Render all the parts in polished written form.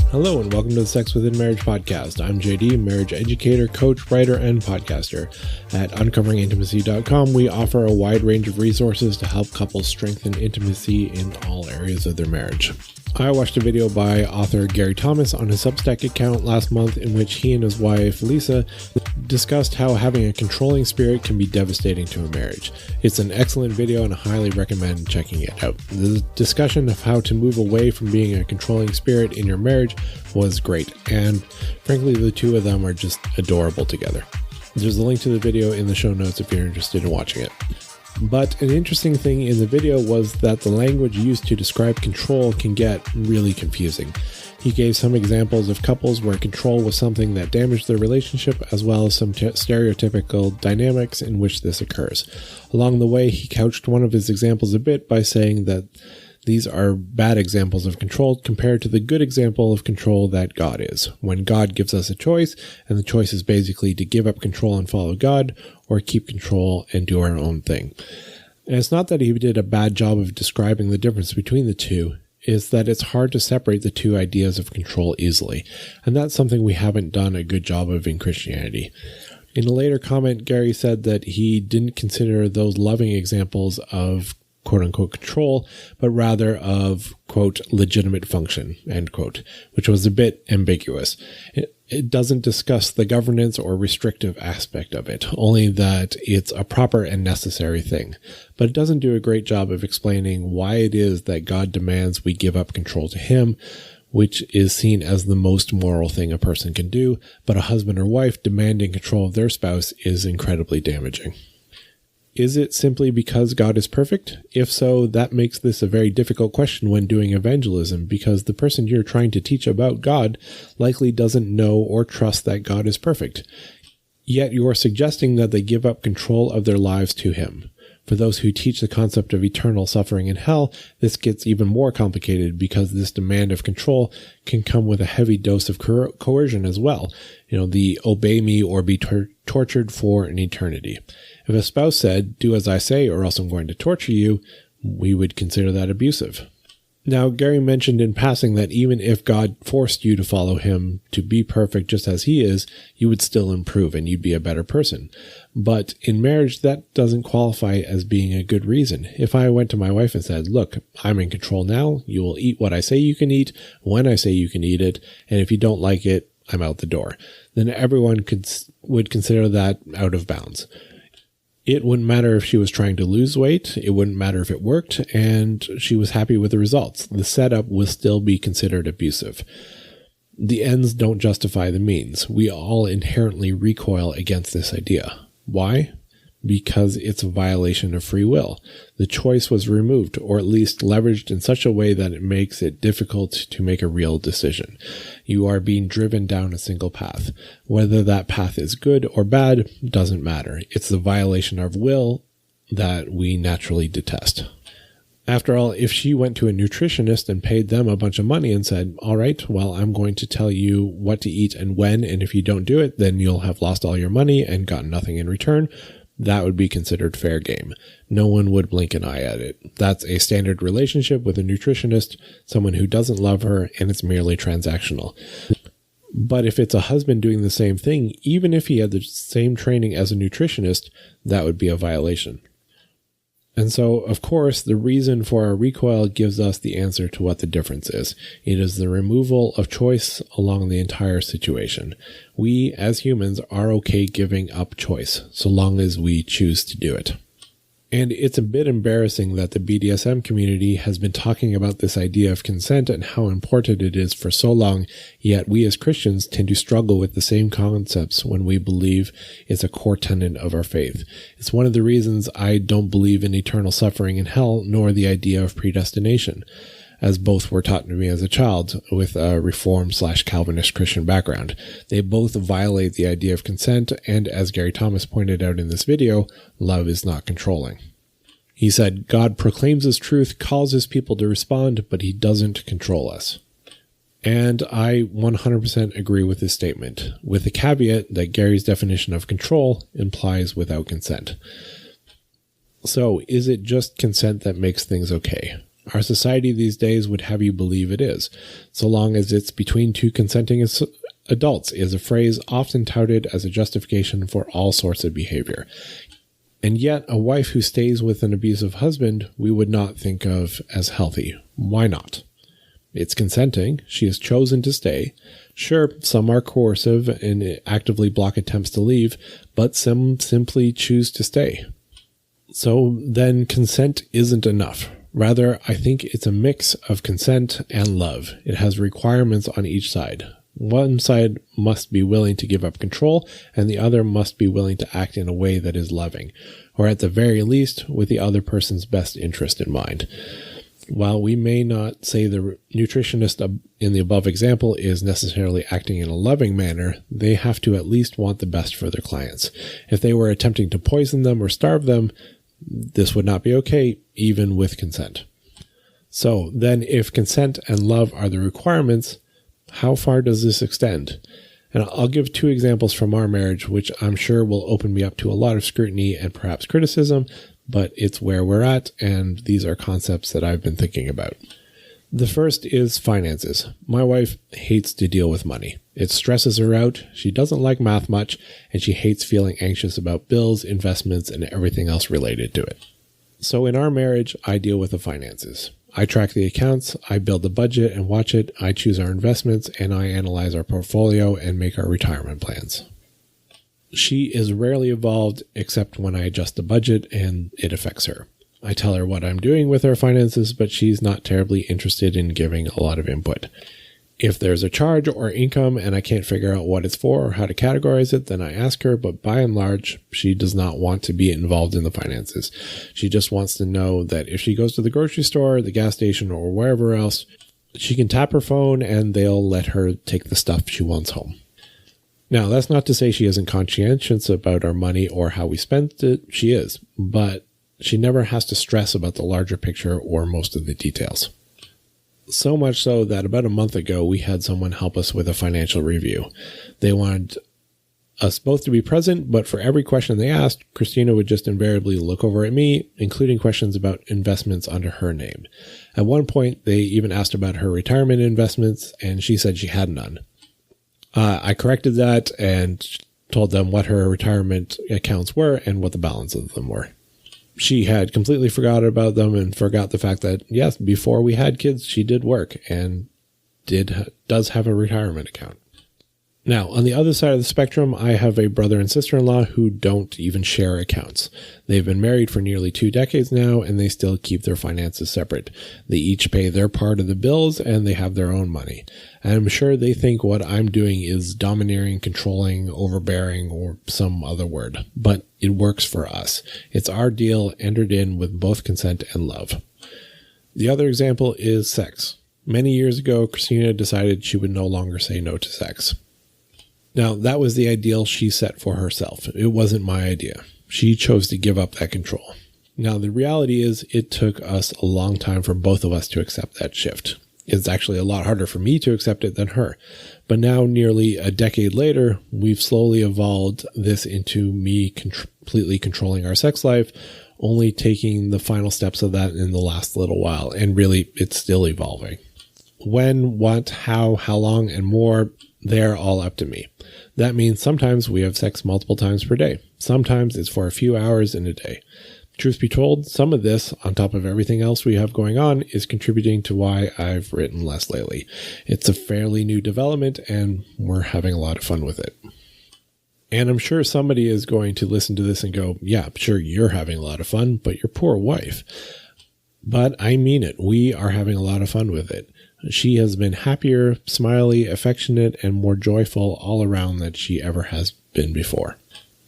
Hello and welcome to the Sex Within Marriage podcast. I'm JD, marriage educator, coach, writer, and podcaster. At uncoveringintimacy.com, we offer a wide range of resources to help couples strengthen intimacy in all areas of their marriage. I watched a video by author Gary Thomas on his Substack account last month in which he and his wife, Lisa, discussed how having a controlling spirit can be devastating to a marriage. It's an excellent video and I highly recommend checking it out. The discussion of how to move away from being a controlling spirit in your marriage was great, and frankly, the two of them are just adorable together. There's a link to the video in the show notes if you're interested in watching it. But an interesting thing in the video was that the language used to describe control can get really confusing. He gave some examples of couples where control was something that damaged their relationship, as well as some stereotypical dynamics in which this occurs. Along the way, he couched one of his examples a bit by saying that these are bad examples of control compared to the good example of control that God is. When God gives us a choice, and the choice is basically to give up control and follow God, or keep control and do our own thing. And it's not that he did a bad job of describing the difference between the two, it's that it's hard to separate the two ideas of control easily. And that's something we haven't done a good job of in Christianity. In a later comment, Gary said that he didn't consider those loving examples of quote-unquote control, but rather of, quote, legitimate function, end quote, which was a bit ambiguous. It doesn't discuss the governance or restrictive aspect of it, only that it's a proper and necessary thing. But it doesn't do a great job of explaining why it is that God demands we give up control to Him, which is seen as the most moral thing a person can do, but a husband or wife demanding control of their spouse is incredibly damaging. Is it simply because God is perfect? If so, that makes this a very difficult question when doing evangelism, because the person you're trying to teach about God likely doesn't know or trust that God is perfect. Yet you're suggesting that they give up control of their lives to Him. For those who teach the concept of eternal suffering in hell, this gets even more complicated because this demand of control can come with a heavy dose of coercion as well. The obey me or be tortured for an eternity. If a spouse said, do as I say or else I'm going to torture you, we would consider that abusive. Now, Gary mentioned in passing that even if God forced you to follow Him to be perfect just as He is, you would still improve and you'd be a better person. But in marriage, that doesn't qualify as being a good reason. If I went to my wife and said, look, I'm in control now, you will eat what I say you can eat, when I say you can eat it, and if you don't like it, I'm out the door, then everyone would consider that out of bounds. It wouldn't matter if she was trying to lose weight, it wouldn't matter if it worked, and she was happy with the results. The setup will still be considered abusive. The ends don't justify the means. We all inherently recoil against this idea. Why? Because it's a violation of free will. The choice was removed, or at least leveraged in such a way that it makes it difficult to make a real decision. You are being driven down a single path. Whether that path is good or bad doesn't matter. It's the violation of will that we naturally detest. After all, if she went to a nutritionist and paid them a bunch of money and said, all right, well, I'm going to tell you what to eat and when, and if you don't do it, then you'll have lost all your money and gotten nothing in return, that would be considered fair game. No one would blink an eye at it. That's a standard relationship with a nutritionist, someone who doesn't love her, and it's merely transactional. But if it's a husband doing the same thing, even if he had the same training as a nutritionist, that would be a violation. And so, of course, the reason for our recoil gives us the answer to what the difference is. It is the removal of choice along the entire situation. We, as humans, are okay giving up choice, so long as we choose to do it. And it's a bit embarrassing that the BDSM community has been talking about this idea of consent and how important it is for so long, yet we as Christians tend to struggle with the same concepts when we believe it's a core tenet of our faith. It's one of the reasons I don't believe in eternal suffering in hell, nor the idea of predestination, as both were taught to me as a child with a Reformed/Calvinist Christian background. They both violate the idea of consent, and as Gary Thomas pointed out in this video, love is not controlling. He said, God proclaims His truth, calls His people to respond, but He doesn't control us. And I 100% agree with this statement, with the caveat that Gary's definition of control implies without consent. So, is it just consent that makes things okay? Our society these days would have you believe it is, so long as it's between two consenting adults, is a phrase often touted as a justification for all sorts of behavior. And yet, a wife who stays with an abusive husband, we would not think of as healthy. Why not? It's consenting. She has chosen to stay. Sure, some are coercive and actively block attempts to leave, but some simply choose to stay. So then consent isn't enough. Rather, I think it's a mix of consent and love. It has requirements on each side. One side must be willing to give up control, and the other must be willing to act in a way that is loving, or at the very least, with the other person's best interest in mind. While we may not say the nutritionist in the above example is necessarily acting in a loving manner, they have to at least want the best for their clients. If they were attempting to poison them or starve them, this would not be okay, even with consent. So then, if consent and love are the requirements, how far does this extend? And I'll give 2 examples from our marriage, which I'm sure will open me up to a lot of scrutiny and perhaps criticism, but it's where we're at, and these are concepts that I've been thinking about. The first is finances. My wife hates to deal with money. It stresses her out. She doesn't like math much, and she hates feeling anxious about bills, investments, and everything else related to it. So in our marriage, I deal with the finances. I track the accounts, I build the budget and watch it, I choose our investments, and I analyze our portfolio and make our retirement plans. She is rarely involved except when I adjust the budget and it affects her. I tell her what I'm doing with our finances, but she's not terribly interested in giving a lot of input. If there's a charge or income and I can't figure out what it's for or how to categorize it, then I ask her, but by and large, she does not want to be involved in the finances. She just wants to know that if she goes to the grocery store, the gas station, or wherever else, she can tap her phone and they'll let her take the stuff she wants home. Now, that's not to say she isn't conscientious about our money or how we spent it. She is, but she never has to stress about the larger picture or most of the details. So much so that about a month ago, we had someone help us with a financial review. They wanted us both to be present, but for every question they asked, Christina would just invariably look over at me, including questions about investments under her name. At one point, they even asked about her retirement investments, and she said she had none. I corrected that and told them what her retirement accounts were and what the balance of them were. She had completely forgotten about them and forgot the fact that, yes, before we had kids, she did work and does have a retirement account. Now, on the other side of the spectrum, I have a brother and sister-in-law who don't even share accounts. They've been married for nearly 2 decades now, and they still keep their finances separate. They each pay their part of the bills, and they have their own money. And I'm sure they think what I'm doing is domineering, controlling, overbearing, or some other word. But it works for us. It's our deal, entered in with both consent and love. The other example is sex. Many years ago, Christina decided she would no longer say no to sex. Now, that was the ideal she set for herself. It wasn't my idea. She chose to give up that control. Now, the reality is it took us a long time for both of us to accept that shift. It's actually a lot harder for me to accept it than her. But now, nearly a decade later, we've slowly evolved this into me completely controlling our sex life, only taking the final steps of that in the last little while. And really, it's still evolving. When, what, how long, and more, they're all up to me. That means sometimes we have sex multiple times per day. Sometimes it's for a few hours in a day. Truth be told, some of this, on top of everything else we have going on, is contributing to why I've written less lately. It's a fairly new development, and we're having a lot of fun with it. And I'm sure somebody is going to listen to this and go, yeah, sure, you're having a lot of fun, but your poor wife. But I mean it. We are having a lot of fun with it. She has been happier, smiley, affectionate, and more joyful all around than she ever has been before.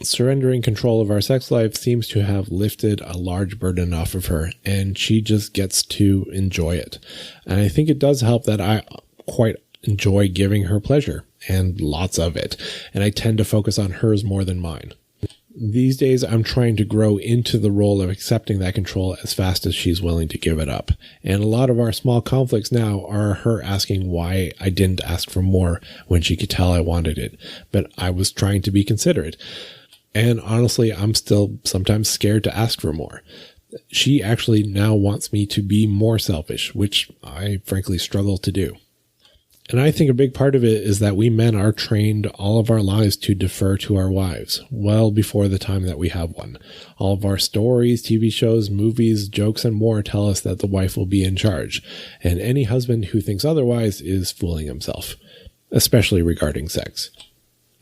Surrendering control of our sex life seems to have lifted a large burden off of her, and she just gets to enjoy it. And I think it does help that I quite enjoy giving her pleasure, and lots of it, and I tend to focus on hers more than mine. These days, I'm trying to grow into the role of accepting that control as fast as she's willing to give it up. And a lot of our small conflicts now are her asking why I didn't ask for more when she could tell I wanted it. But I was trying to be considerate. And honestly, I'm still sometimes scared to ask for more. She actually now wants me to be more selfish, which I frankly struggle to do. And I think a big part of it is that we men are trained all of our lives to defer to our wives, well before the time that we have one. All of our stories, TV shows, movies, jokes, and more tell us that the wife will be in charge. And any husband who thinks otherwise is fooling himself, especially regarding sex.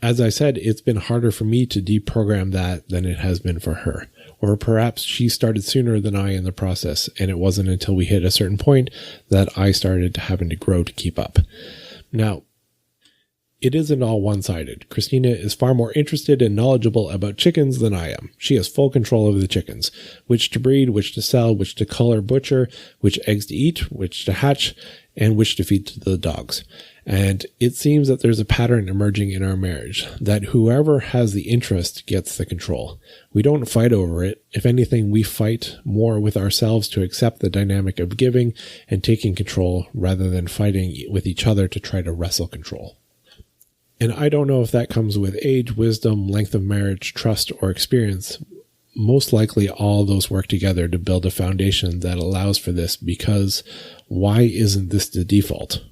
As I said, it's been harder for me to deprogram that than it has been for her. Or perhaps she started sooner than I in the process, and it wasn't until we hit a certain point that I started having to grow to keep up. Now, it isn't all one-sided. Christina is far more interested and knowledgeable about chickens than I am. She has full control over the chickens, which to breed, which to sell, which to cull or butcher, which eggs to eat, which to hatch, and which to feed to the dogs. And it seems that there's a pattern emerging in our marriage, that whoever has the interest gets the control. We don't fight over it. If anything, we fight more with ourselves to accept the dynamic of giving and taking control rather than fighting with each other to try to wrestle control. And I don't know if that comes with age, wisdom, length of marriage, trust, or experience. Most likely all those work together to build a foundation that allows for this, because why isn't this the default?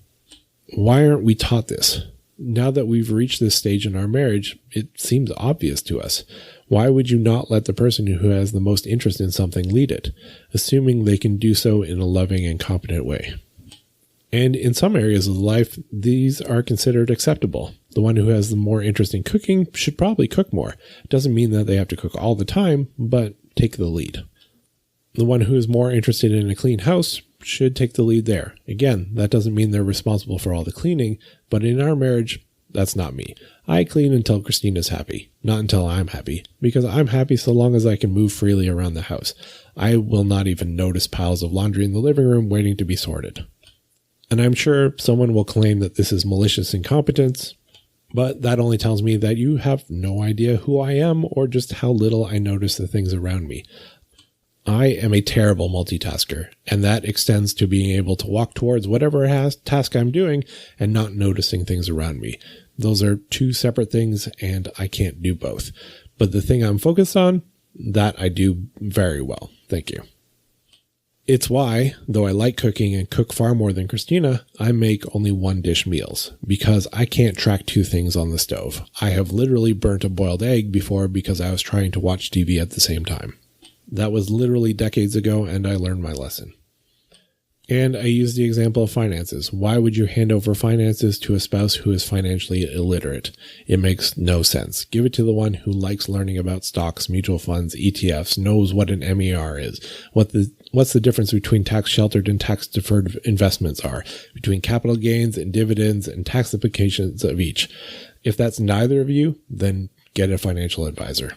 Why aren't we taught this? Now that we've reached this stage in our marriage, it seems obvious to us. Why would you not let the person who has the most interest in something lead it, assuming they can do so in a loving and competent way? And in some areas of life, these are considered acceptable. The one who has the more interest in cooking should probably cook more. It doesn't mean that they have to cook all the time, but take the lead. The one who is more interested in a clean house should take the lead there. Again, that doesn't mean they're responsible for all the cleaning, but in our marriage, that's not me. I clean until Christina's happy, not until I'm happy, because I'm happy so long as I can move freely around the house. I will not even notice piles of laundry in the living room waiting to be sorted. And I'm sure someone will claim that this is malicious incompetence, but that only tells me that you have no idea who I am or just how little I notice the things around me. I am a terrible multitasker, and that extends to being able to walk towards whatever task I'm doing and not noticing things around me. Those are two separate things, and I can't do both. But the thing I'm focused on, that I do very well. Thank you. It's why, though I like cooking and cook far more than Christina, I make only one dish meals, because I can't track two things on the stove. I have literally burnt a boiled egg before because I was trying to watch TV at the same time. That was literally decades ago, and I learned my lesson. And I use the example of finances. Why would you hand over finances to a spouse who is financially illiterate? It makes no sense. Give it to the one who likes learning about stocks, mutual funds, ETFs, knows what an MER is, what's the difference between tax-sheltered and tax-deferred investments are, between capital gains and dividends and tax implications of each. If that's neither of you, then get a financial advisor.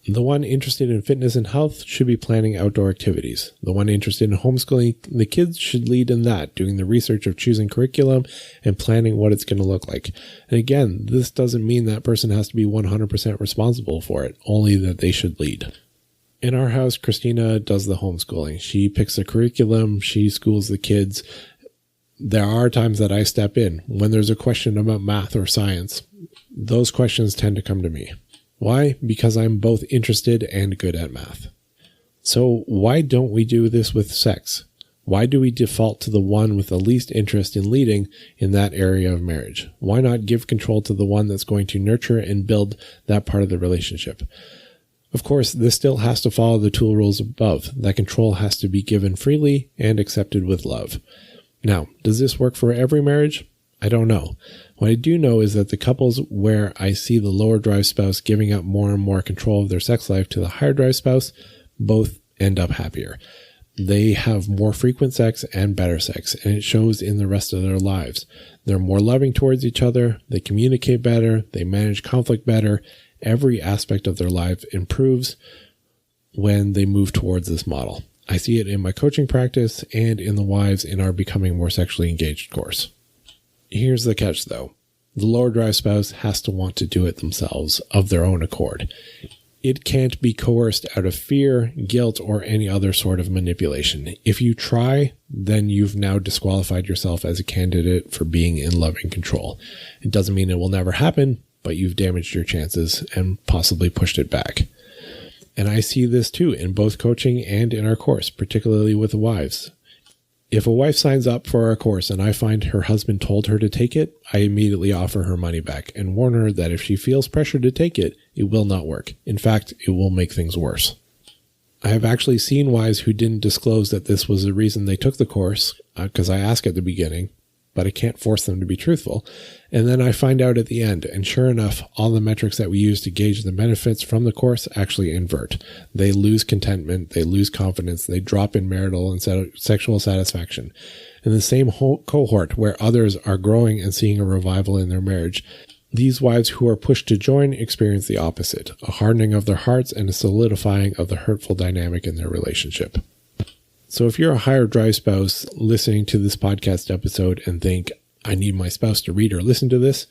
The one interested in fitness and health should be planning outdoor activities. The one interested in homeschooling the kids should lead in that, doing the research of choosing curriculum and planning what it's going to look like. And again, this doesn't mean that person has to be 100% responsible for it, only that they should lead. In our house, Christina does the homeschooling. She picks the curriculum, she schools the kids. There are times that I step in. When there's a question about math or science, those questions tend to come to me. Why? Because I'm both interested and good at math. So why don't we do this with sex? Why do we default to the one with the least interest in leading in that area of marriage? Why not give control to the one that's going to nurture and build that part of the relationship? Of course, this still has to follow the tool rules above. That control has to be given freely and accepted with love. Now, does this work for every marriage? I don't know. What I do know is that the couples where I see the lower drive spouse giving up more and more control of their sex life to the higher drive spouse, both end up happier. They have more frequent sex and better sex, and it shows in the rest of their lives. They're more loving towards each other, they communicate better, they manage conflict better. Every aspect of their life improves when they move towards this model. I see it in my coaching practice and in the wives in our Becoming More Sexually Engaged course. Here's the catch, though. The lower drive spouse has to want to do it themselves of their own accord. It can't be coerced out of fear, guilt, or any other sort of manipulation. If you try, then you've now disqualified yourself as a candidate for being in loving control. It doesn't mean it will never happen, but you've damaged your chances and possibly pushed it back. And I see this too in both coaching and in our course, particularly with the wives. If a wife signs up for our course and I find her husband told her to take it, I immediately offer her money back and warn her that if she feels pressure to take it, it will not work. In fact, it will make things worse. I have actually seen wives who didn't disclose that this was the reason they took the course, because I ask at the beginning, but I can't force them to be truthful. And then I find out at the end, and sure enough, all the metrics that we use to gauge the benefits from the course actually invert. They lose contentment, they lose confidence, they drop in marital and sexual satisfaction. In the same cohort where others are growing and seeing a revival in their marriage, these wives who are pushed to join experience the opposite, a hardening of their hearts and a solidifying of the hurtful dynamic in their relationship. So if you're a higher drive spouse listening to this podcast episode and think, I need my spouse to read or listen to this,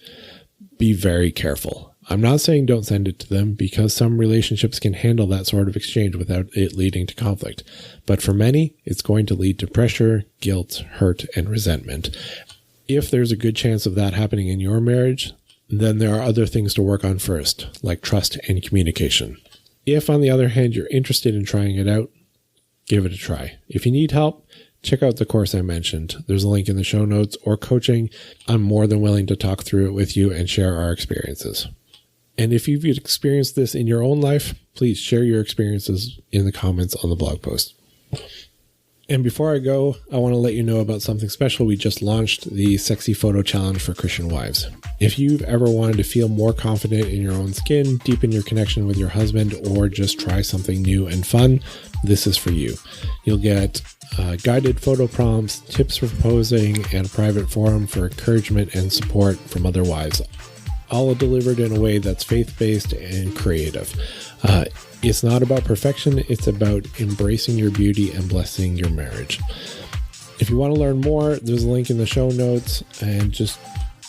be very careful. I'm not saying don't send it to them, because some relationships can handle that sort of exchange without it leading to conflict. But for many, it's going to lead to pressure, guilt, hurt, and resentment. If there's a good chance of that happening in your marriage, then there are other things to work on first, like trust and communication. If, on the other hand, you're interested in trying it out, give it a try. If you need help, check out the course I mentioned. There's a link in the show notes, or coaching. I'm more than willing to talk through it with you and share our experiences. And if you've experienced this in your own life, please share your experiences in the comments on the blog post. And before I go, I want to let you know about something special. We just launched the Sexy Photo Challenge for Christian wives. If you've ever wanted to feel more confident in your own skin, deepen your connection with your husband, or just try something new and fun, this is for you. You'll get guided photo prompts, tips for posing, and a private forum for encouragement and support from other wives, all delivered in a way that's faith-based and creative. It's not about perfection, it's about embracing your beauty and blessing your marriage. If you want to learn more, there's a link in the show notes, and just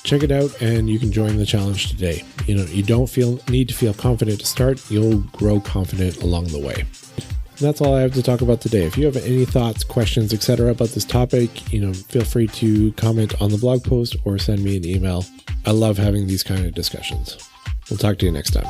check it out and you can join the challenge today. You don't need to feel confident to start, you'll grow confident along the way. And that's all I have to talk about today. If you have any thoughts, questions, etc. about this topic, feel free to comment on the blog post or send me an email. I love having these kind of discussions. We'll talk to you next time.